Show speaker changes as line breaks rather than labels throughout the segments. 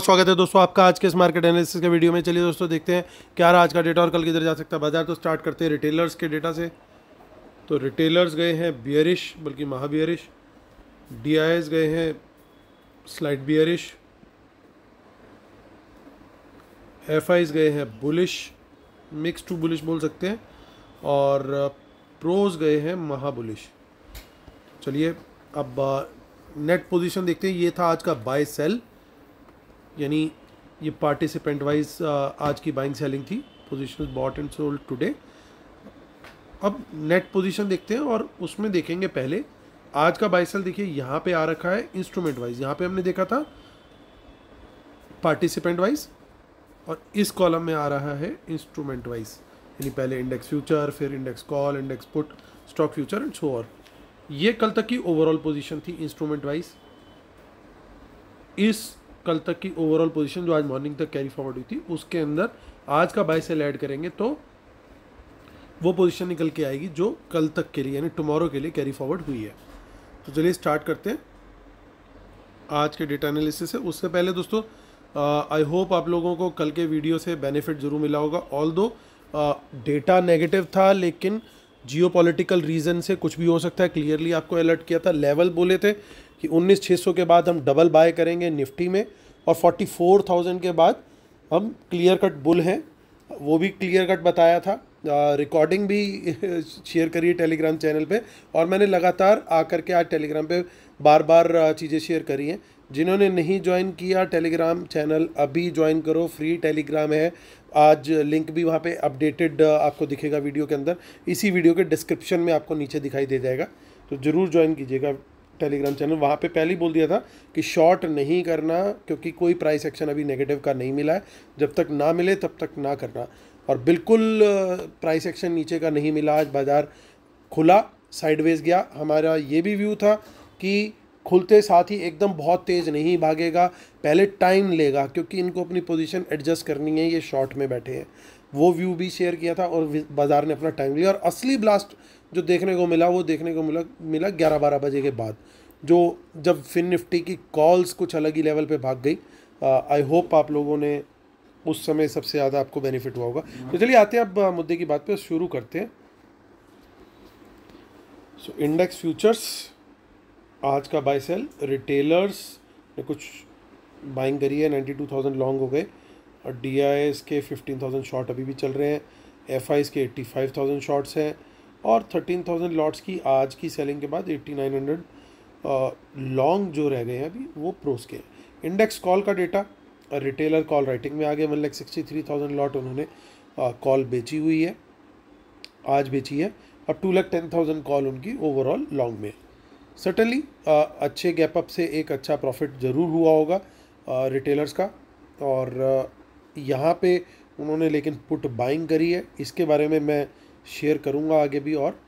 स्वागत है दोस्तों आपका आज के इस मार्केट एनालिसिस के वीडियो में। चलिए दोस्तों देखते हैं क्या रहा आज का डेटा और कल किधर जा सकता है बाजार। तो स्टार्ट करते हैं रिटेलर्स के डेटा से। तो रिटेलर्स गए हैं बियरिश, बल्कि महा बियरिश। डीआईएस गए हैं स्लाइड बियरिश। एफआईज गए हैं बुलिश, मिक्स टू बुलिश बोल सकते हैं। और प्रोज गए हैं महा बुलिश। चलिए अब नेट पोजीशन देखते हैं। ये था आज का बाय सेल, यानी ये पार्टिसिपेंट वाइज आज की बाइंग सेलिंग थी। Position bought and sold today. अब नेट पोजीशन देखते हैं और उसमें देखेंगे पहले आज का बाय सेल। देखिए यहाँ पे आ रखा है इंस्ट्रूमेंट वाइज, यहाँ पे हमने देखा था पार्टिसिपेंट वाइज, और इस कॉलम में आ रहा है इंस्ट्रूमेंट वाइज, यानी पहले इंडेक्स फ्यूचर, फिर index call, index put, stock future and so on. ये कल तक की ओवरऑल पोजीशन थी इंस्ट्रूमेंट वाइज। इस कल तक की ओवरऑल पोजीशन जो आज मॉर्निंग तक कैरी फॉरवर्ड हुई थी, उसके अंदर आज का बाय सेल ऐड करेंगे तो वो पोजीशन निकल के आएगी जो कल तक के लिए यानी टुमारो के लिए कैरी फॉरवर्ड हुई है। तो चलिए स्टार्ट करते हैं आज के डेटा एनालिसिस से। उससे पहले दोस्तों आई होप आप लोगों को कल के वीडियो से बेनिफिट ज़रूर मिला होगा। ऑल्दो डेटा नेगेटिव था, लेकिन जियोपॉलिटिकल रीज़न से कुछ भी हो सकता है। क्लियरली आपको अलर्ट किया था, लेवल बोले थे कि 19,600 के बाद हम डबल बाय करेंगे निफ्टी में, और 44,000 के बाद हम क्लियर कट बुल हैं, वो भी क्लियर कट बताया था। रिकॉर्डिंग भी शेयर करिए टेलीग्राम चैनल पे, और मैंने लगातार आकर के आज टेलीग्राम पे बार बार चीज़ें शेयर करी हैं। जिन्होंने नहीं ज्वाइन किया टेलीग्राम चैनल, अभी ज्वाइन करो, फ्री टेलीग्राम है। आज लिंक भी वहाँ पे अपडेटेड आपको दिखेगा वीडियो के अंदर, इसी वीडियो के डिस्क्रिप्शन में आपको नीचे दिखाई दे जाएगा। तो ज़रूर ज्वाइन कीजिएगा टेलीग्राम चैनल। वहाँ पे पहले ही बोल दिया था कि शॉर्ट नहीं करना, क्योंकि कोई प्राइस एक्शन अभी नेगेटिव का नहीं मिला है। जब तक ना मिले तब तक ना करना, और बिल्कुल प्राइस एक्शन नीचे का नहीं मिला। आज बाज़ार खुला, साइडवेज गया। हमारा ये भी व्यू था कि खुलते साथ ही एकदम बहुत तेज़ नहीं भागेगा, पहले टाइम लेगा, क्योंकि इनको अपनी पोजीशन एडजस्ट करनी है, ये शॉर्ट में बैठे हैं। वो व्यू भी शेयर किया था, और बाज़ार ने अपना टाइम लिया। और असली ब्लास्ट जो देखने को मिला वो देखने को मिला 11-12 बजे के बाद, जो जब फिन निफ्टी की कॉल्स कुछ अलग ही लेवल पे भाग गई। आई होप आप लोगों ने उस समय सबसे ज़्यादा आपको बेनिफिट हुआ होगा। तो चलिए आते हैं अब मुद्दे की बात पे, शुरू करते हैं। सो इंडेक्स फ्यूचर्स आज का बाय सेल, रिटेलर्स ने कुछ बाइंग करी है, 92,000 लॉन्ग हो गए, और डीआईएस के 15,000 शॉर्ट अभी भी चल रहे हैं। एफआईज के 85,000 शॉर्ट्स हैं, और 13,000 लॉट्स की आज की सेलिंग के बाद 8,900 लॉन्ग जो रह गए हैं अभी, वो प्रोस के। इंडेक्स कॉल का डेटा, रिटेलर कॉल राइटिंग में आ गए। 1,63,000 लॉट उन्होंने कॉल बेची हुई है, आज बेची है। अब 2,10,000 कॉल उनकी ओवरऑल लॉन्ग में। सर्टनली अच्छे गैप अप से एक अच्छा प्रॉफिट ज़रूर हुआ होगा रिटेलर्स का। और यहाँ पे उन्होंने लेकिन पुट बाइंग करी है, इसके बारे में मैं शेयर करूँगा आगे भी। और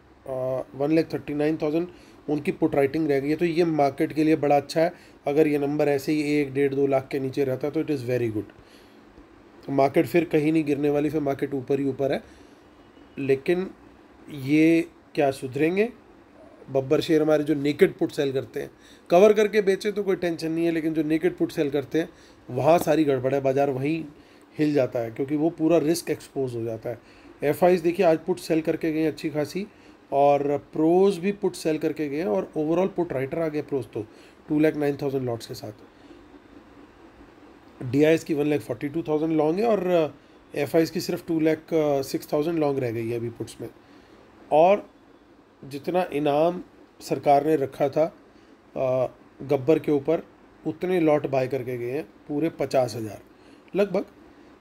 1,39,000 उनकी पुट राइटिंग रह गई है। तो ये मार्केट के लिए बड़ा अच्छा है। अगर ये नंबर ऐसे ही 1-1.5-2 लाख के नीचे रहता तो it is very good. Market फिर कहीं नहीं गिरने वाली, फिर मार्केट ऊपर ही ऊपर है। लेकिन ये क्या सुधरेंगे? बब्बर शेर हमारे जो नेकेड पुट सेल करते हैं, कवर करके बेचे तो कोई टेंशन नहीं है, लेकिन जो नेकेड पुट सेल करते हैं वहाँ सारी गड़बड़ है। बाजार वहीं हिल जाता है, क्योंकि वो पूरा रिस्क एक्सपोज हो जाता है। एफआईज देखिए आज पुट सेल करके गए अच्छी खासी, और प्रोज भी पुट सेल करके गए, और ओवरऑल पुट राइटर आ गए प्रोज तो 2,09,000 लॉट्स के साथ। डीआईएस की 1,42,000 लॉन्ग है, और एफआईज की सिर्फ 2,06,000 लॉन्ग रह गई है अभी पुट्स में। और जितना इनाम सरकार ने रखा था गब्बर के ऊपर, उतने लॉट बाय करके गए हैं, पूरे 50,000 लगभग।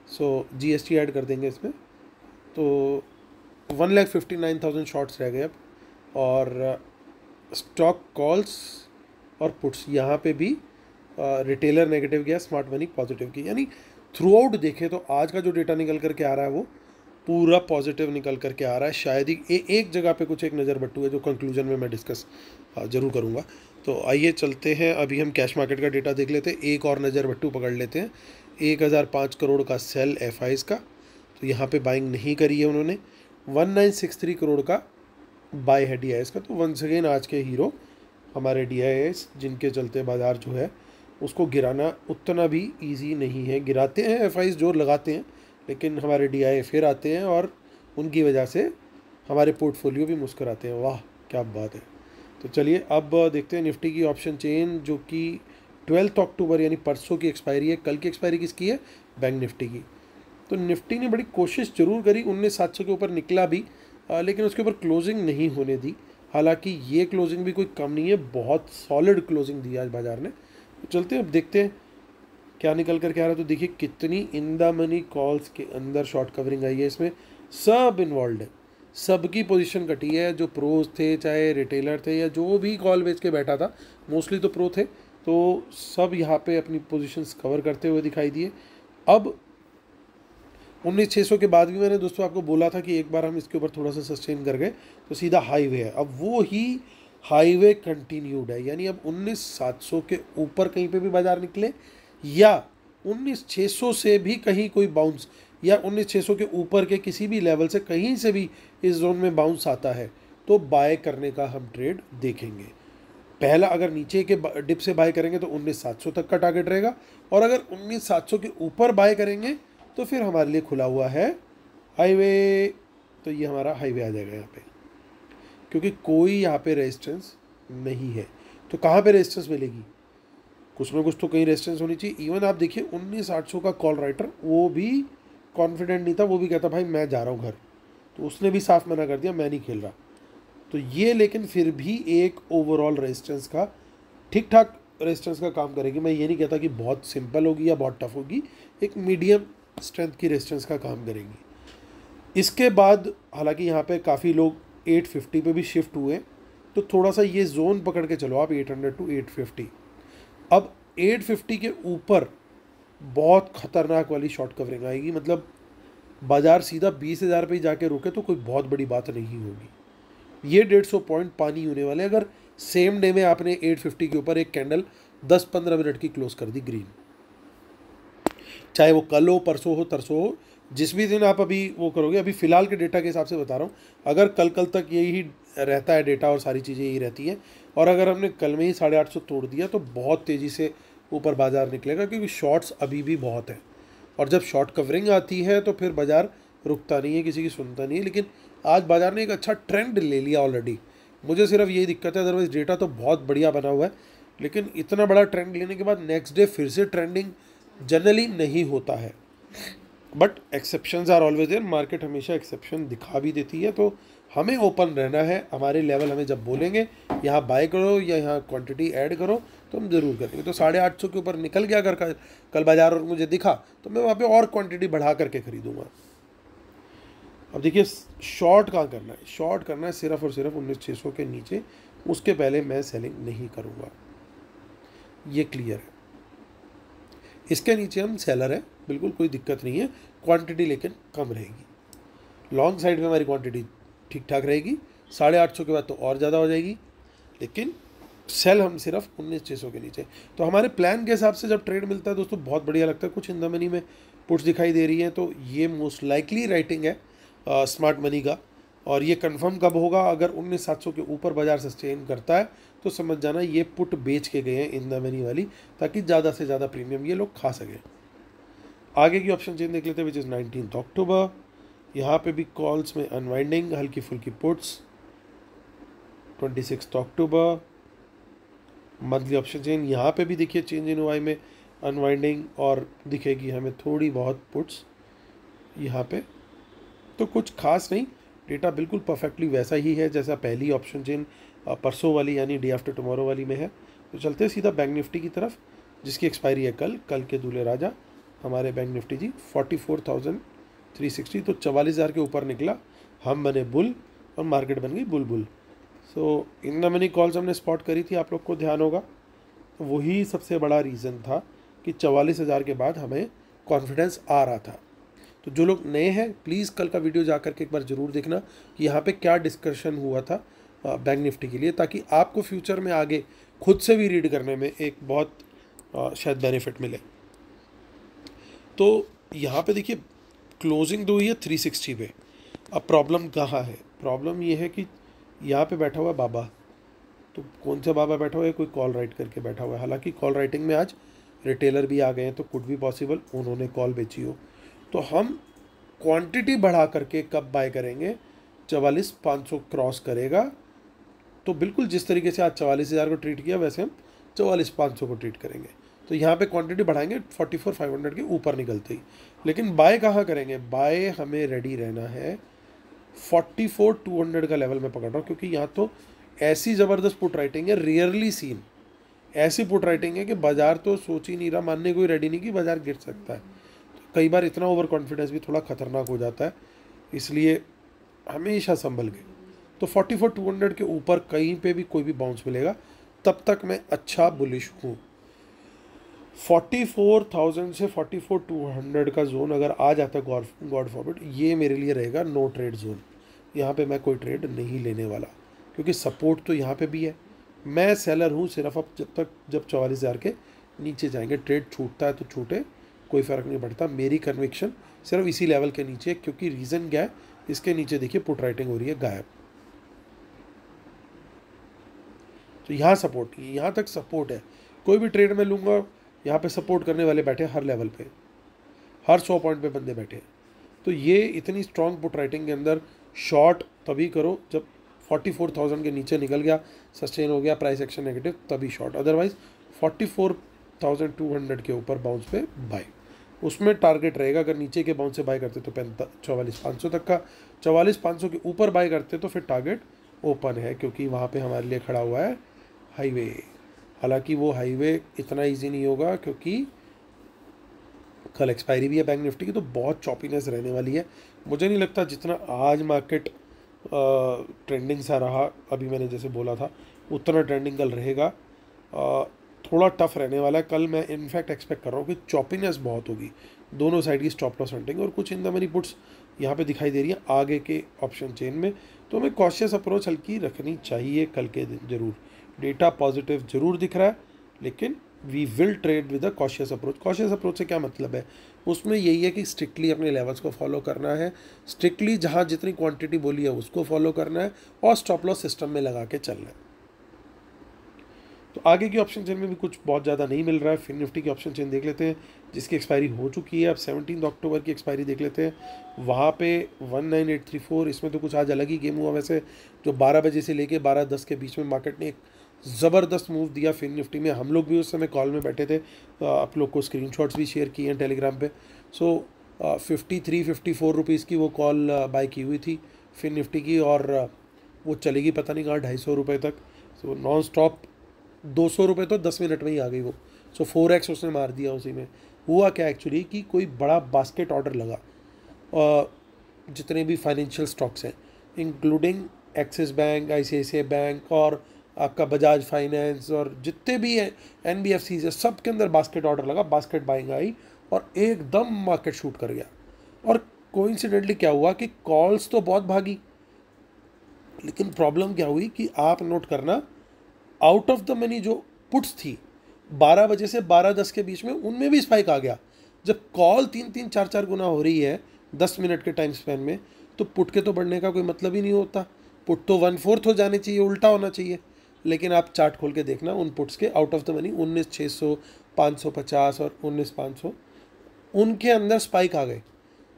सो जीएसटी ऐड कर देंगे इसमें, तो 1,59,000 शॉर्ट्स रह गए अब। और स्टॉक कॉल्स और पुट्स यहाँ पे भी रिटेलर नेगेटिव गया, स्मार्ट मनी पॉजिटिव की। यानी थ्रू आउट देखें तो आज का जो डेटा निकल करके आ रहा है वो पूरा पॉजिटिव निकल करके आ रहा है। शायद ही एक जगह पे कुछ एक नज़र बट्टू है, जो कंक्लूजन में मैं डिस्कस ज़रूर करूँगा। तो आइए चलते हैं, अभी हम कैश मार्केट का डेटा देख लेते हैं, एक और नज़र बट्टू पकड़ लेते हैं। 1,005 करोड़ का सेल एफआईज का, तो यहाँ पे बाइंग नहीं करी है उन्होंने। 1,963 करोड़ का बाय है डीआईएस का। तो वंस अगेन आज के हीरो हमारे डीआईएस, जिनके चलते बाज़ार जो है उसको गिराना उतना भी इजी नहीं है। गिराते हैं एफआईज जोर लगाते हैं, लेकिन हमारे डीआई फिर आते हैं और उनकी वजह से हमारे पोर्टफोलियो भी मुस्कुराते हैं। वाह क्या बात है। तो चलिए अब देखते हैं निफ्टी की ऑप्शन चेन, जो कि 12 अक्टूबर यानी परसों की एक्सपायरी है। कल की एक्सपायरी किसकी है? बैंक निफ्टी की। तो निफ्टी ने बड़ी कोशिश जरूर करी, 19,700 के ऊपर निकला भी, लेकिन उसके ऊपर क्लोजिंग नहीं होने दी। हालांकि ये क्लोजिंग भी कोई कम नहीं है, बहुत सॉलिड क्लोजिंग दी आज बाजार ने। तो चलते हैं अब देखते हैं क्या निकल कर क्या रहा है। तो देखिए कितनी इन द मनी कॉल्स के अंदर शॉर्ट कवरिंग आई है, इसमें सब इन्वॉल्व है, सबकी पोजीशन कटी है। जो प्रोज थे, चाहे रिटेलर थे, या जो भी कॉल बेच के बैठा था, मोस्टली तो प्रो थे, तो सब यहाँ पे अपनी पोजीशंस कवर करते हुए दिखाई दिए। अब 19,600 के बाद भी मैंने दोस्तों आपको बोला था कि एक बार हम इसके ऊपर थोड़ा सा सस्टेन कर गए तो सीधा हाईवे है। अब वो ही हाईवे कंटिन्यूड है, यानी अब 19,700 के ऊपर कहीं पे भी बाजार निकले या 19,600 से भी कहीं कोई बाउंस, या 19,600 के ऊपर के किसी भी लेवल से कहीं से भी इस जोन में बाउंस आता है, तो बाय करने का हम ट्रेड देखेंगे। पहला अगर नीचे के डिप से बाय करेंगे तो 19,700 तक का टारगेट रहेगा, और अगर 19,700 के ऊपर बाय करेंगे तो फिर हमारे लिए खुला हुआ है हाईवे। तो ये हमारा हाईवे आ जाएगा यहाँ पे, क्योंकि कोई यहाँ पे रेजिस्टेंस नहीं है। तो कहाँ पे रेजिस्टेंस मिलेगी? कुछ ना कुछ तो कहीं रेजिस्टेंस होनी चाहिए। इवन आप देखिए 19,800 का कॉल राइटर, वो भी कॉन्फिडेंट नहीं था, वो भी कहता भाई मैं जा रहा हूँ घर, तो उसने भी साफ मना कर दिया मैं नहीं खेल रहा। तो ये लेकिन फिर भी एक ओवरऑल रेजिस्टेंस का, ठीक ठाक रेजिस्टेंस का काम करेगी। मैं ये नहीं कहता कि बहुत सिंपल होगी या बहुत टफ होगी, एक मीडियम स्ट्रेंथ की रेजिस्टेंस का काम करेंगी। इसके बाद हालांकि यहाँ पे काफ़ी लोग 850 पे भी शिफ्ट हुए, तो थोड़ा सा ये जोन पकड़ के चलो आप 800 टू 850। अब 850 के ऊपर बहुत खतरनाक वाली शॉर्ट कवरिंग आएगी, मतलब बाजार सीधा 20,000 पे ही जाके रुके तो कोई बहुत बड़ी बात नहीं होगी। ये 150 पॉइंट पानी होने वाले अगर सेम डे में आपने 850 के ऊपर एक कैंडल 10-15 मिनट की क्लोज कर दी ग्रीन, चाहे वो कल हो, परसों हो, तरसों हो, जिस भी दिन आप अभी वो करोगे। अभी फ़िलहाल के डेटा के हिसाब से बता रहा हूँ, अगर कल तक यही रहता है डेटा और सारी चीज़ें यही रहती हैं, और अगर हमने कल में ही 850 तोड़ दिया तो बहुत तेज़ी से ऊपर बाजार निकलेगा, क्योंकि शॉर्ट्स अभी भी बहुत है। और जब शॉर्ट कवरिंग आती है तो फिर बाजार रुकता नहीं है, किसी की सुनता नहीं है। लेकिन आज बाजार ने एक अच्छा ट्रेंड ले लिया ऑलरेडी। मुझे सिर्फ यही दिक्कत है, अदरवाइज डेटा तो बहुत बढ़िया बना हुआ है, लेकिन इतना बड़ा ट्रेंड लेने के बाद नेक्स्ट डे फिर से ट्रेंडिंग जनरली नहीं होता है। But exceptions are always there, market हमेशा एक्सेप्शन दिखा भी देती है। तो हमें ओपन रहना है, हमारे लेवल हमें जब बोलेंगे यहाँ बाय करो या यहाँ क्वांटिटी ऐड करो तो हम ज़रूर करेंगे। तो 850 के ऊपर निकल गया अगर कल बाजार और मुझे दिखा तो मैं वहाँ पे और क्वांटिटी बढ़ा करके खरीदूंगा। अब देखिए शॉर्ट कहाँ करना है? शॉर्ट करना है सिर्फ और सिर्फ 19,600 के नीचे, उसके पहले मैं सेलिंग नहीं करूँगा, ये क्लियर है। इसके नीचे हम सेलर है, बिल्कुल कोई दिक्कत नहीं है, क्वांटिटी लेकिन कम रहेगी। लॉन्ग साइड में हमारी क्वांटिटी ठीक ठाक रहेगी, 850 के बाद तो और ज़्यादा हो जाएगी, लेकिन सेल हम सिर्फ 19,600 के नीचे। तो हमारे प्लान के हिसाब से जब ट्रेड मिलता है दोस्तों बहुत बढ़िया लगता है। कुछ इन द मनी में पुट्स दिखाई दे रही है, तो ये मोस्ट लाइकली राइटिंग है स्मार्ट मनी का। और ये कंफर्म कब होगा? अगर 19,700 के ऊपर बाजार सस्टेन करता है तो समझ जाना ये पुट बेच के गए हैं इन द मनी वाली, ताकि ज़्यादा से ज़्यादा प्रीमियम ये लोग खा सकें। आगे की ऑप्शन चेन देख लेते हैं, विच इज़ 19 अक्टूबर। यहाँ पे भी कॉल्स में अनवाइंडिंग, हल्की फुल्की पुट्स। 26 अक्टूबर मंथली ऑप्शन चेन, यहाँ पे भी देखिए चेंज इन वाई में अनवाइंडिंग, और दिखेगी हमें थोड़ी बहुत पुट्स यहाँ पे। तो कुछ खास नहीं, डेटा बिल्कुल परफेक्टली वैसा ही है जैसा पहली ऑप्शन चेन परसों वाली यानी डे आफ्टर टुमारो वाली में है। तो चलते हैं सीधा बैंक निफ्टी की तरफ, जिसकी एक्सपायरी है कल के दूल्हे राजा हमारे बैंक निफ्टी जी 44,360। तो 44,000 के ऊपर निकला, हम बने बुल और मार्केट बन गई बुलबुल। सो इन द मनी कॉल्स हमने स्पॉट करी थी, आप लोग को ध्यान होगा, तो वही सबसे बड़ा रीज़न था कि 44,000 के बाद हमें कॉन्फिडेंस आ रहा था। तो जो लोग नए हैं प्लीज़ कल का वीडियो जा करके एक बार ज़रूर देखना कि यहाँ पे क्या डिस्कशन हुआ था बैंक निफ्टी के लिए, ताकि आपको फ्यूचर में आगे खुद से भी रीड करने में एक बहुत शायद बेनिफिट मिले। तो यहाँ पे देखिए क्लोजिंग तो हुई है 360 पे। अब प्रॉब्लम कहाँ है? प्रॉब्लम ये है कि यहाँ पे बैठा हुआ है बाबा। तो कौन सा बाबा बैठा हुआ है? कोई कॉल राइट करके बैठा हुआ है। हालांकि कॉल राइटिंग में आज रिटेलर भी आ गए हैं, तो कुड भी पॉसिबल उन्होंने कॉल बेची हो। तो हम क्वांटिटी बढ़ा करके कब बाय करेंगे, 44,500 क्रॉस करेगा तो बिल्कुल जिस तरीके से आज 44,000 को ट्रीट किया वैसे हम 44,500 को ट्रीट करेंगे। तो यहाँ पे क्वांटिटी बढ़ाएंगे 44,500 के ऊपर निकलते ही। लेकिन बाय कहाँ करेंगे, बाय हमें रेडी रहना है 44,200 का लेवल में पकड़ रहा हूँ, क्योंकि यहाँ तो ऐसी ज़बरदस्त पुट राइटिंग है, रियरली सीन ऐसी पुट राइटिंग है कि बाजार तो सोच ही नहीं रहा, मानने कोई रेडी नहीं कि बाजार गिर सकता है। तो कई बार इतना ओवर कॉन्फिडेंस भी थोड़ा खतरनाक हो जाता है, इसलिए हमेशा संभल के। तो 44,200 के ऊपर कहीं पे भी कोई भी बाउंस मिलेगा तब तक मैं अच्छा बुलिश हूँ। 44,000 से 44,200 का जोन अगर आ जाता है गॉड फॉरबिड, ये मेरे लिए रहेगा नो ट्रेड जोन। यहाँ पे मैं कोई ट्रेड नहीं लेने वाला, क्योंकि सपोर्ट तो यहाँ पे भी है। मैं सेलर हूँ सिर्फ अब जब 44,000 के नीचे जाएंगे। ट्रेड छूटता है तो छूटे, कोई फ़र्क नहीं पड़ता। मेरी कन्विक्शन सिर्फ इसी लेवल के नीचे, क्योंकि रीज़न क्या है, इसके नीचे देखिए पुट राइटिंग हो रही है गायब। तो यहाँ सपोर्ट, यहाँ तक सपोर्ट है। कोई भी ट्रेड में लूँगा, यहाँ पे सपोर्ट करने वाले बैठे हर लेवल पे, हर 100 पॉइंट पे बंदे बैठे हैं। तो ये इतनी स्ट्रॉन्ग पुट राइटिंग के अंदर शॉर्ट तभी करो जब 44,000 के नीचे निकल गया, सस्टेन हो गया, प्राइस एक्शन नेगेटिव, तभी शॉर्ट। अदरवाइज 44,200 के ऊपर बाउंस पे बाय, उसमें टारगेट रहेगा। अगर नीचे के बाउंस से बाय करते तो 44,500 तक का, 44,500 के ऊपर बाय करते तो फिर टारगेट ओपन है, क्योंकि वहाँ पे हमारे लिए खड़ा हुआ है हाईवे। हालांकि वो हाईवे इतना इजी नहीं होगा, क्योंकि कल एक्सपायरी भी है बैंक निफ्टी की, तो बहुत चॉपीनेस रहने वाली है। मुझे नहीं लगता जितना आज मार्केट ट्रेंडिंग सा रहा, अभी मैंने जैसे बोला था, उतना ट्रेंडिंग कल रहेगा। थोड़ा टफ रहने वाला है कल। मैं इनफैक्ट एक्सपेक्ट कर रहा हूँ कि चॉपीनेस बहुत होगी, दोनों साइड की स्टॉप लॉस हंटिंग, और कुछ इन द मनी पुट्स यहाँ पे दिखाई दे रही है आगे के ऑप्शन चेन में। तो हमें कॉशियस अप्रोच हल्की रखनी चाहिए कल के दिन। ज़रूर डेटा पॉजिटिव ज़रूर दिख रहा है, लेकिन we will trade with a cautious approach. Cautious approach से क्या मतलब है, उसमें यही है कि स्ट्रिक्टली अपने लेवल्स को फॉलो करना है, स्ट्रिक्टली जहाँ जितनी क्वांटिटी बोली है उसको फॉलो करना है, और स्टॉप लॉस सिस्टम में लगा के चलना है। तो आगे की ऑप्शन चेन में भी कुछ बहुत ज़्यादा नहीं मिल रहा है। फिर निफ्टी की ऑप्शन चेन देख लेते हैं, जिसकी एक्सपायरी हो चुकी है। अब 17 अक्टूबर की एक्सपायरी देख लेते हैं। वहाँ पे 19834, इसमें तो कुछ आज अलग ही गेम हुआ वैसे। जो 12 बजे से लेके 12:10 के बीच में मार्केट ने एक ज़बरदस्त मूव दिया फिर निफ्टी में। हम लोग भी उस समय कॉल में बैठे थे, आप लोग को स्क्रीनशॉट्स भी शेयर किए हैं टेलीग्राम पे। सो 53-54 रुपीज़ की वो कॉल बाय की हुई थी फिर निफ्टी की, और वो चलेगी पता नहीं कहाँ 250 रुपये तक। सो नॉन स्टॉप 200 रुपये तो 10 मिनट में ही आ गई वो। सो 4x उसने मार दिया उसी में। हुआ क्या एक्चुअली कि कोई बड़ा बास्केट ऑर्डर लगा, जितने भी फाइनेंशियल स्टॉक्स हैं including axis bank, ICICI bank और आपका बजाज फाइनेंस, और जितने भी NBFCs है, सब के अंदर बास्केट ऑर्डर लगा, बास्केट बाइंग आई और एकदम मार्केट शूट कर गया। और कोइंसिडेंटली क्या हुआ कि कॉल्स तो बहुत भागी, लेकिन प्रॉब्लम क्या हुई कि आप नोट करना, आउट ऑफ द मनी जो पुट्स थी 12 बजे से 12:10 के बीच में, उनमें भी स्पाइक आ गया। जब कॉल 3-3, 4-4 गुना हो रही है 10 मिनट के टाइम स्पैन में, तो पुट के तो बढ़ने का कोई मतलब ही नहीं होता। पुट तो 1/4 हो जाने चाहिए, उल्टा होना चाहिए। लेकिन आप चार्ट खोल के देखना, उन पुट्स के आउट ऑफ द मनी 19,600, 550 और 19,500, उनके अंदर स्पाइक आ गए।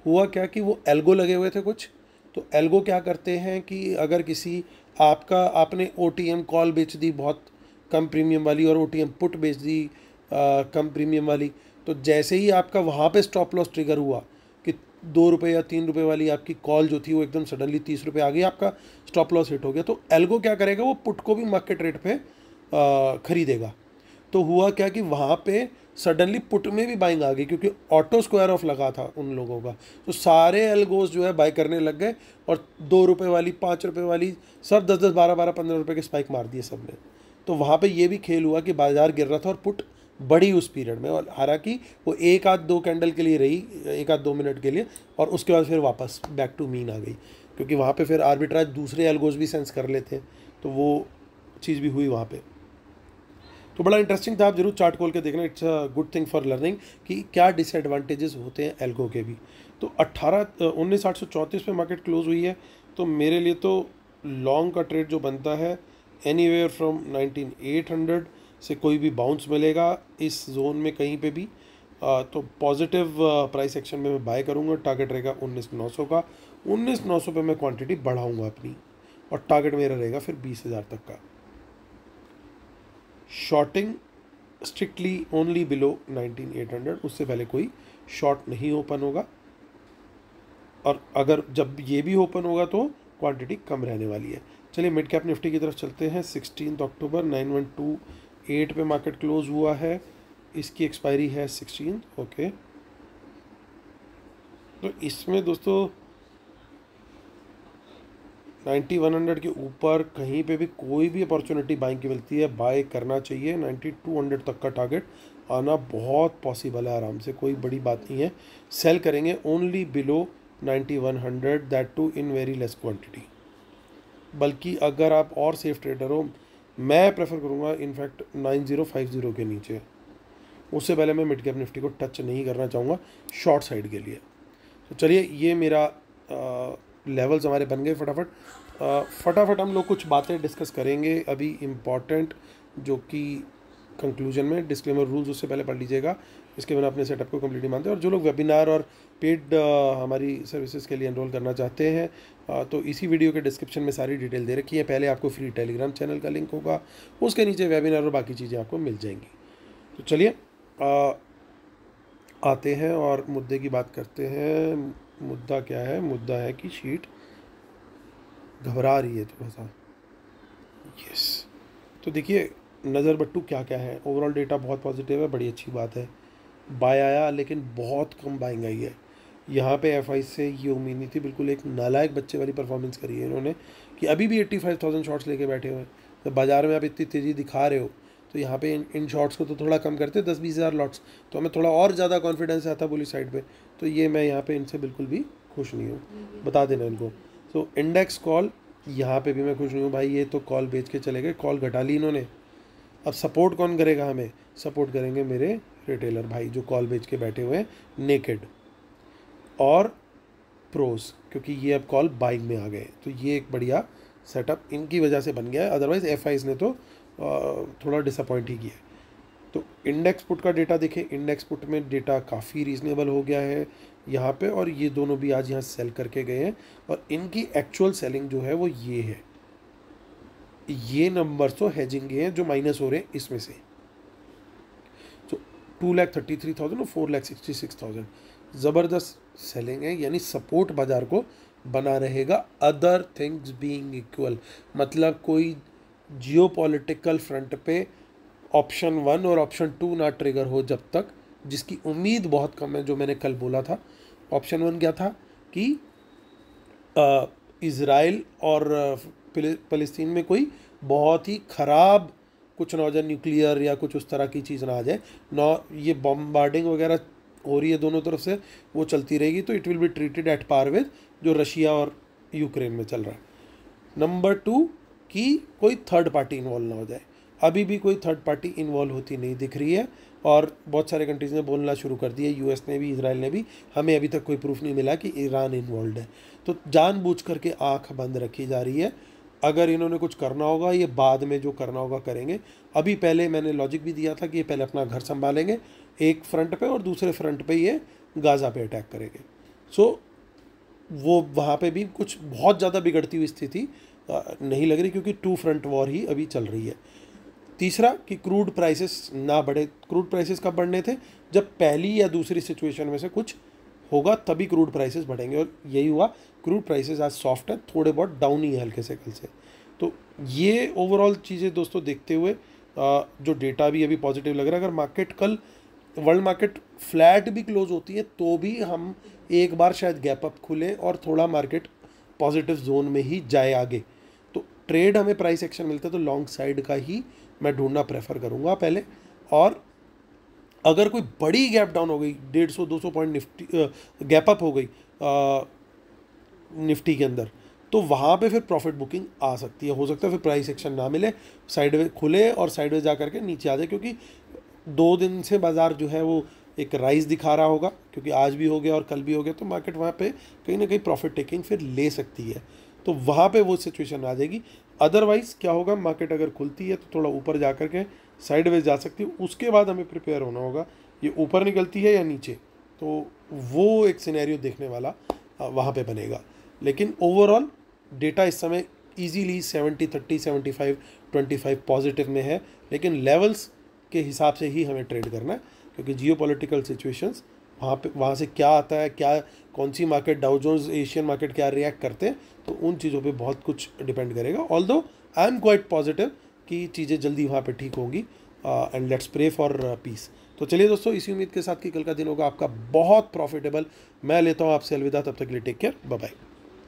हुआ क्या कि वो एल्गो लगे हुए थे कुछ। तो एल्गो क्या करते हैं कि अगर किसी आपने OTM कॉल बेच दी बहुत कम प्रीमियम वाली, और OTM पुट बेच दी कम प्रीमियम वाली, तो जैसे ही आपका वहाँ पे स्टॉप लॉस ट्रिगर हुआ कि 2 रुपये या 3 रुपये वाली आपकी कॉल जो थी वो एकदम सडनली 30 रुपये आ गई, आपका स्टॉप लॉस हिट हो गया। तो एल्गो क्या करेगा, वो पुट को भी मार्केट रेट पे खरीदेगा। तो हुआ क्या कि वहाँ पे सडनली पुट में भी बाइंग आ गई, क्योंकि ऑटो स्क्वायर ऑफ लगा था उन लोगों का। तो सारे एल्गोस जो है बाय करने लग गए, और 2 रुपये वाली, 5 रुपये वाली, सब 10-10, 12-12, 15 रुपये के स्पाइक मार दिए सब ने। तो वहाँ पे ये भी खेल हुआ कि बाजार गिर रहा था और पुट बढ़ी उस पीरियड में, और हालांकि वो 1-2 कैंडल के लिए रही, 1-2 मिनट के लिए, और उसके बाद फिर वापस बैक टू मीन आ गई, क्योंकि वहाँ पे फिर आर्बिट्राज दूसरे एल्गोस भी सेंस कर लेते, तो वो चीज़ भी हुई वहाँ पे। तो बड़ा इंटरेस्टिंग था, आप जरूर चार्ट खोल के देखना। It's a good thing for learning कि क्या डिसएडवांटेजेस होते हैं एल्गो के भी। तो 19,834 पे मार्केट क्लोज हुई है। तो मेरे लिए तो लॉन्ग का ट्रेड जो बनता है एनीवेयर फ्रॉम 19,800 से कोई भी बाउंस मिलेगा इस जोन में कहीं पे भी तो पॉजिटिव प्राइस एक्शन में मैं बाय करूँगा। टारगेट रहेगा 19,900 का। 19,900 पे मैं क्वांटिटी बढ़ाऊँगा अपनी, और टारगेट मेरा रहेगा फिर 20,000 तक का। शॉर्टिंग स्ट्रिक्टली ओनली बिलो 19,800, उससे पहले कोई शॉर्ट नहीं ओपन होगा, और अगर जब ये भी ओपन होगा तो क्वांटिटी कम रहने वाली है। चलिए मिड कैप निफ्टी की तरफ चलते हैं। 16 अक्टूबर 9128 पे मार्केट क्लोज हुआ है, इसकी एक्सपायरी है 16। ओके, तो इसमें दोस्तों 9100 के ऊपर कहीं पे भी कोई भी अपॉर्चुनिटी बाइंग की मिलती है, बाय करना चाहिए। 9200 तक का टारगेट आना बहुत पॉसिबल है आराम से, कोई बड़ी बात नहीं है। सेल करेंगे only below 9100, that too in very less quantity. बल्कि अगर आप और सेफ ट्रेडर हो, मैं प्रेफर करूँगा इनफैक्ट 9050 के नीचे। उससे पहले मैं मिड कैप निफ्टी को टच नहीं करना चाहूँगा शॉर्ट साइड के लिए। तो चलिए, ये मेरा लेवल्स हमारे बन गए। फटाफट हम लोग कुछ बातें डिस्कस करेंगे अभी इम्पॉर्टेंट, जो कि कंक्लूजन में डिस्क्लेमर रूल्स उससे पहले पढ़ लीजिएगा, इसके बिना अपने सेटअप को कंप्लीट नहीं मानते। और जो लोग वेबिनार और पेड हमारी सर्विसेज के लिए एनरोल करना चाहते हैं, तो इसी वीडियो के डिस्क्रिप्शन में सारी डिटेल दे रखी है। पहले आपको फ्री टेलीग्राम चैनल का लिंक होगा, उसके नीचे वेबिनार और बाकी चीज़ें आपको मिल जाएंगी। तो चलिए आते हैं और मुद्दे की बात करते हैं। मुद्दा क्या है? मुद्दा है कि शीट घबरा रही है थोड़ा सा। यस, तो देखिए नज़र बट्टू क्या क्या है। ओवरऑल डेटा बहुत पॉजिटिव है, बड़ी अच्छी बात है। बाय आया लेकिन बहुत कम बाइंग आई है। यहाँ पे एफ आई से ये उम्मीद नहीं थी। बिल्कुल एक नालायक बच्चे वाली परफॉर्मेंस करी है इन्होंने कि अभी भी 85,000 शॉट्स लेके बैठे हुए हैं। तो बाज़ार में आप इतनी तेज़ी दिखा रहे हो, तो यहाँ पे इन शॉट्स को तो थोड़ा कम करते 10-20 हज़ार लॉट्स, तो हमें थोड़ा और ज़्यादा कॉन्फिडेंस आता बुलिश साइड पे। तो ये मैं यहाँ पे इनसे बिल्कुल भी खुश नहीं हूँ, बता देना इनको। तो इंडेक्स कॉल यहाँ पे भी मैं खुश नहीं हूँ भाई। ये तो कॉल बेच के चले गए, कॉल घटा ली इन्होंने। अब सपोर्ट कौन करेगा? हमें सपोर्ट करेंगे मेरे रिटेलर भाई जो कॉल बेच के बैठे हुए हैं, नेकेड और प्रोस, क्योंकि ये अब कॉल बाइंग में आ गए। तो ये एक बढ़िया सेटअप इनकी वजह से बन गया है। अदरवाइज एफ आईज ने तो थोड़ा डिसअपॉइंट ही किया। तो इंडेक्स पुट का डेटा देखें, इंडेक्स पुट में डेटा काफ़ी रीजनेबल हो गया है यहाँ पे, और ये दोनों भी आज यहाँ सेल करके गए हैं। और इनकी एक्चुअल सेलिंग जो है वो ये है, ये नंबर तो हेजिंग के हैं जो माइनस हो रहे हैं इसमें से। तो 2,33,000 और 4,66,000 ज़बरदस्त सेलिंग है, यानी सपोर्ट बाजार को बना रहेगा अदर थिंग्स बीइंग इक्वल। मतलब कोई जियोपॉलिटिकल फ्रंट पे ऑप्शन 1 और ऑप्शन 2 ना ट्रिगर हो जब तक, जिसकी उम्मीद बहुत कम है। जो मैंने कल बोला था, ऑप्शन 1 क्या था कि इज़राइल और फ़लस्तीन में कोई बहुत ही ख़राब कुछ ना हो जाए, न्यूक्लियर या कुछ उस तरह की चीज़ ना आ जाए। ये बॉम्बार्डिंग वगैरह हो रही है दोनों तरफ से, वो चलती रहेगी, तो it will be treated at par with जो रशिया और यूक्रेन में चल रहा है। नंबर 2 कि कोई थर्ड पार्टी इन्वॉल्व ना हो जाए। अभी भी कोई थर्ड पार्टी इन्वॉल्व होती नहीं दिख रही है, और बहुत सारे कंट्रीज़ ने बोलना शुरू कर दिया, यूएस ने भी, इजराइल ने भी। हमें अभी तक कोई प्रूफ नहीं मिला कि ईरान इन्वॉल्व है। तो जानबूझ करके आंख बंद रखी जा रही है। अगर इन्होंने कुछ करना होगा, ये बाद में जो करना होगा करेंगे। अभी पहले मैंने लॉजिक भी दिया था कि ये पहले अपना घर संभालेंगे एक फ्रंट पे, और दूसरे फ्रंट पे ये गाज़ा पे अटैक करेंगे। सो वो वहाँ पे भी कुछ बहुत ज़्यादा बिगड़ती हुई स्थिति नहीं लग रही, क्योंकि 2 फ्रंट वॉर ही अभी चल रही है। तीसरा कि क्रूड प्राइसेस ना बढ़े। क्रूड प्राइसेस कब बढ़ने थे? जब पहली या दूसरी सिचुएशन में से कुछ होगा, तभी क्रूड प्राइसेस बढ़ेंगे, और यही हुआ। क्रूड प्राइसेस आज सॉफ्ट है, थोड़े बहुत डाउन ही है हल्के से कल से। तो ये ओवरऑल चीज़ें दोस्तों देखते हुए जो डेटा भी अभी पॉजिटिव लग रहा है। अगर मार्केट कल वर्ल्ड मार्केट फ्लैट भी क्लोज होती है तो भी हम एक बार शायद गैप अप खुले और थोड़ा मार्केट पॉजिटिव जोन में ही जाए आगे। तो ट्रेड हमें प्राइस एक्शन मिलता है तो लॉन्ग साइड का ही मैं ढूंढना प्रेफर करूँगा पहले। और अगर कोई बड़ी गैप डाउन हो गई, 150-200 पॉइंट निफ्टी गैप अप हो गई निफ्टी के अंदर, तो वहाँ पे फिर प्रॉफिट बुकिंग आ सकती है। हो सकता है फिर प्राइस एक्शन ना मिले, साइडवेज खुले और साइडवेज जा करके नीचे आ जाए, क्योंकि 2 दिन से बाज़ार जो है वो एक राइज दिखा रहा होगा, क्योंकि आज भी हो गया और कल भी हो गया। तो मार्केट वहाँ पे कहीं ना कहीं प्रॉफिट टेकिंग फिर ले सकती है, तो वहाँ पे वो सिचुएशन आ जाएगी। अदरवाइज़ क्या होगा, मार्केट अगर खुलती है तो थोड़ा ऊपर जा कर के साइडवेज जा सकती है, उसके बाद हमें प्रिपेयर होना होगा ये ऊपर निकलती है या नीचे, तो वो एक सिनेरियो देखने वाला वहाँ पे बनेगा। लेकिन ओवरऑल डेटा इस समय इजीली 70-30 75-25 पॉजिटिव में है, लेकिन लेवल्स के हिसाब से ही हमें ट्रेड करना है, क्योंकि जियोपॉलिटिकल सिचुएशंस वहाँ से क्या आता है, क्या कौन सी market, Dow Jones Asian market क्या रिएक्ट करते हैं, तो उन चीज़ों पे बहुत कुछ डिपेंड करेगा। Although I am quite positive कि चीज़ें जल्दी वहाँ पे ठीक होंगी, and let's pray for peace. तो चलिए दोस्तों, इसी उम्मीद के साथ कि कल का दिन होगा आपका बहुत प्रॉफिटेबल। मैं लेता हूँ आपसे अलविदा, तब तक के लिए टेक केयर, बाय बाय।